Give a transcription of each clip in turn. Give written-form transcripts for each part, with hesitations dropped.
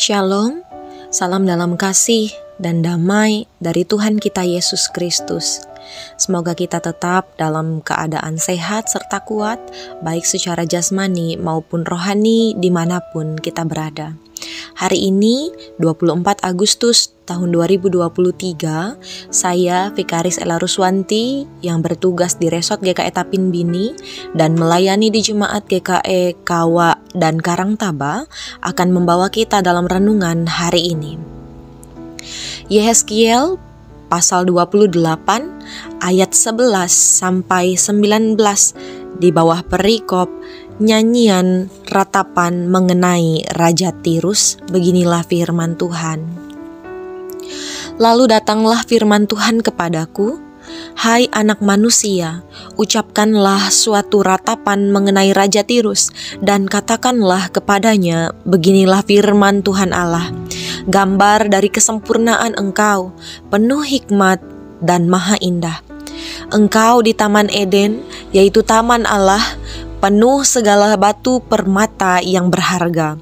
Shalom, salam dalam kasih dan damai dari Tuhan kita Yesus Kristus. Semoga kita tetap dalam keadaan sehat serta kuat, baik secara jasmani maupun rohani dimanapun kita berada. Hari ini 24 Agustus tahun 2023, saya Vikaris Ella Ruswanti yang bertugas di Resort GKE Tapin Bini dan melayani di Jemaat GKE Kawa dan Karangtaba akan membawa kita dalam renungan hari ini. Yehezkiel pasal 28 ayat 11 sampai 19 di bawah perikop nyanyian ratapan mengenai Raja Tirus. Beginilah firman Tuhan. Lalu datanglah firman Tuhan kepadaku, hai anak manusia, ucapkanlah suatu ratapan mengenai Raja Tirus, dan katakanlah kepadanya, beginilah firman Tuhan Allah, gambar dari kesempurnaan engkau, penuh hikmat dan maha indah. Engkau di Taman Eden, yaitu Taman Allah, penuh segala batu permata yang berharga,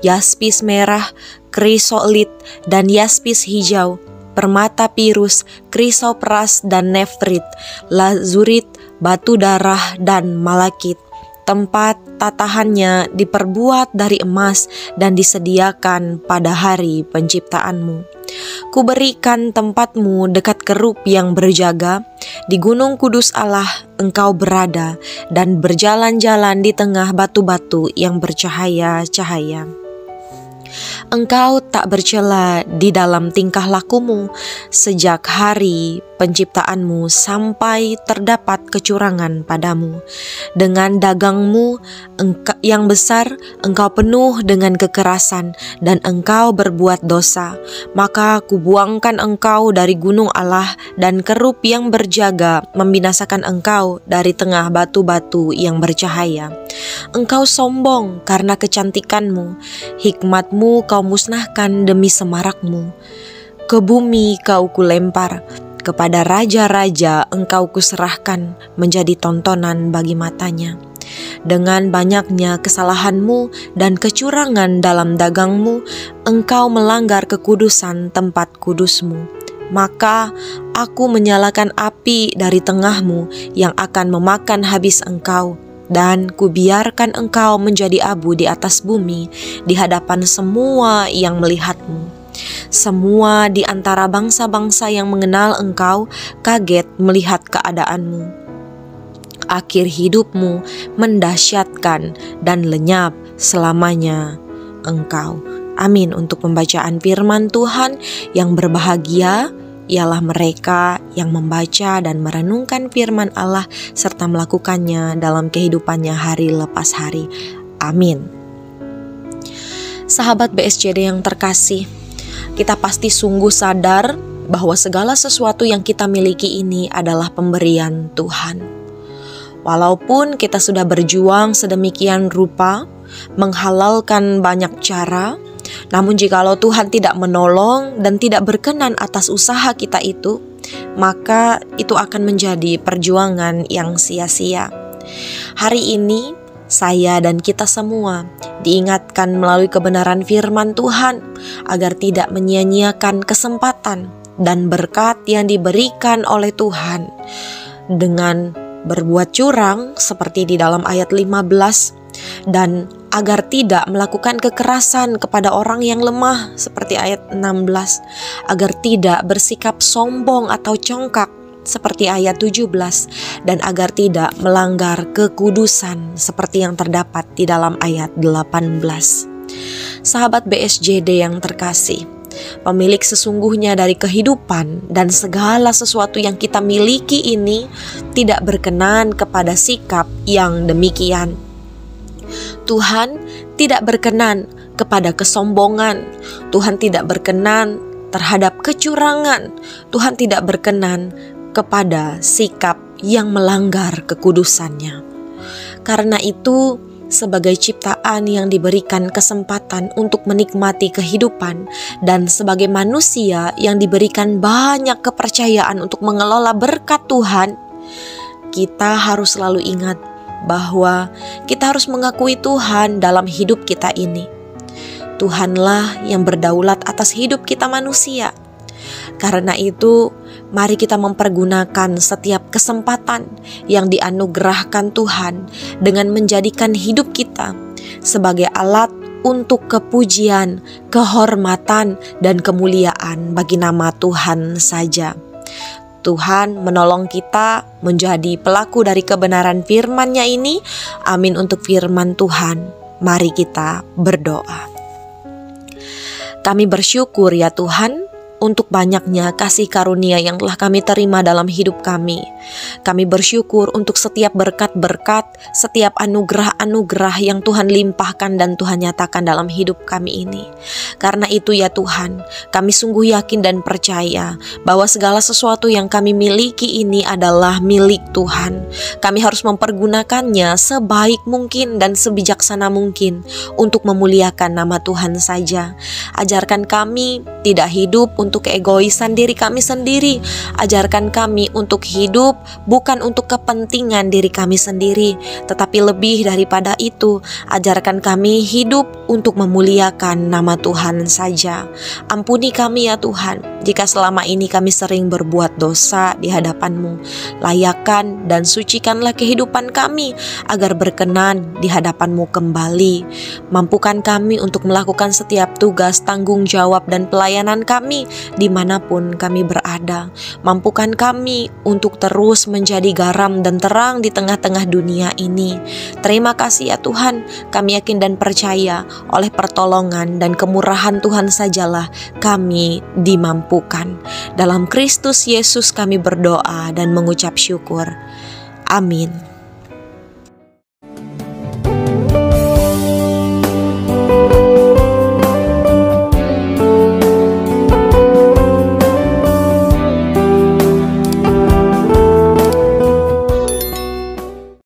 yaspis merah, krisolit, dan yaspis hijau, permata pirus, krisoperas dan nefrit, lazurit, batu darah, dan malakit. Tempat tatahannya diperbuat dari emas dan disediakan pada hari penciptaanmu. Kuberikan tempatmu dekat kerup yang berjaga, di gunung kudus Allah engkau berada, dan berjalan-jalan di tengah batu-batu yang bercahaya-cahaya. Engkau tak bercela di dalam tingkah lakumu sejak hari penciptaanmu sampai terdapat kecurangan padamu. Dengan dagangmu yang besar engkau penuh dengan kekerasan dan engkau berbuat dosa. Maka kubuangkan engkau dari gunung Allah dan kerup yang berjaga membinasakan engkau dari tengah batu-batu yang bercahaya. Engkau sombong karena kecantikanmu, hikmatmu kau musnahkan demi semarakmu. Ke bumi kau kulempar, kepada raja-raja engkau kuserahkan menjadi tontonan bagi matanya. Dengan banyaknya kesalahanmu dan kecurangan dalam dagangmu, engkau melanggar kekudusan tempat kudusmu. Maka aku menyalakan api dari tengahmu yang akan memakan habis engkau, dan kubiarkan engkau menjadi abu di atas bumi di hadapan semua yang melihatmu. Semua di antara bangsa-bangsa yang mengenal engkau kaget melihat keadaanmu. Akhir hidupmu mendahsyatkan dan lenyap selamanya engkau. Amin. Untuk pembacaan firman Tuhan, yang berbahagia ialah mereka yang membaca dan merenungkan firman Allah serta melakukannya dalam kehidupannya hari lepas hari. Amin. Sahabat BSJD yang terkasih, kita pasti sungguh sadar bahwa segala sesuatu yang kita miliki ini adalah pemberian Tuhan. Walaupun kita sudah berjuang sedemikian rupa, menghalalkan banyak cara, namun jikalau Tuhan tidak menolong dan tidak berkenan atas usaha kita itu, maka itu akan menjadi perjuangan yang sia-sia. Hari ini saya dan kita semua diingatkan melalui kebenaran firman Tuhan agar tidak menyia-nyiakan kesempatan dan berkat yang diberikan oleh Tuhan dengan berbuat curang seperti di dalam ayat 15, dan agar tidak melakukan kekerasan kepada orang yang lemah seperti ayat 16, agar tidak bersikap sombong atau congkak seperti ayat 17, dan agar tidak melanggar kekudusan seperti yang terdapat di dalam ayat 18. Sahabat BSJD yang terkasih, pemilik sesungguhnya dari kehidupan dan segala sesuatu yang kita miliki ini tidak berkenan kepada sikap yang demikian. Tuhan tidak berkenan kepada kesombongan. Tuhan tidak berkenan terhadap kecurangan. Tuhan tidak berkenan kepada sikap yang melanggar kekudusannya. Karena itu, sebagai ciptaan yang diberikan kesempatan untuk menikmati kehidupan, dan sebagai manusia yang diberikan banyak kepercayaan untuk mengelola berkat Tuhan, kita harus selalu ingat bahwa kita harus mengakui Tuhan dalam hidup kita ini. Tuhanlah yang berdaulat atas hidup kita manusia. Karena itu, mari kita mempergunakan setiap kesempatan yang dianugerahkan Tuhan dengan menjadikan hidup kita sebagai alat untuk kepujian, kehormatan, dan kemuliaan bagi nama Tuhan saja. Tuhan menolong kita menjadi pelaku dari kebenaran firman-Nya ini. Amin untuk firman Tuhan. Mari kita berdoa. Kami bersyukur ya Tuhan, untuk banyaknya kasih karunia yang telah kami terima dalam hidup kami. Kami bersyukur untuk setiap berkat-berkat, setiap anugerah-anugerah yang Tuhan limpahkan dan Tuhan nyatakan dalam hidup kami ini. Karena itu ya Tuhan, kami sungguh yakin dan percaya bahwa segala sesuatu yang kami miliki ini adalah milik Tuhan. Kami harus mempergunakannya sebaik mungkin dan sebijaksana mungkin untuk memuliakan nama Tuhan saja. Ajarkan kami tidak hidup untuk keegoisan diri kami sendiri. Ajarkan kami untuk hidup bukan untuk kepentingan diri kami sendiri, tetapi lebih daripada itu, ajarkan kami hidup untuk memuliakan nama Tuhan saja. Ampuni kami ya Tuhan, jika selama ini kami sering berbuat dosa di hadapan-Mu. Layakan dan sucikanlah kehidupan kami agar berkenan di hadapan-Mu kembali. Mampukan kami untuk melakukan setiap tugas, tanggung jawab, dan pelayanan kami dimanapun kami berada. Mampukan kami untuk terus menjadi garam dan terang di tengah-tengah dunia ini. Terima kasih ya Tuhan, kami yakin dan percaya oleh pertolongan dan kemurahan Tuhan sajalah kami dimampukan. Dalam Kristus Yesus kami berdoa dan mengucap syukur. Amin.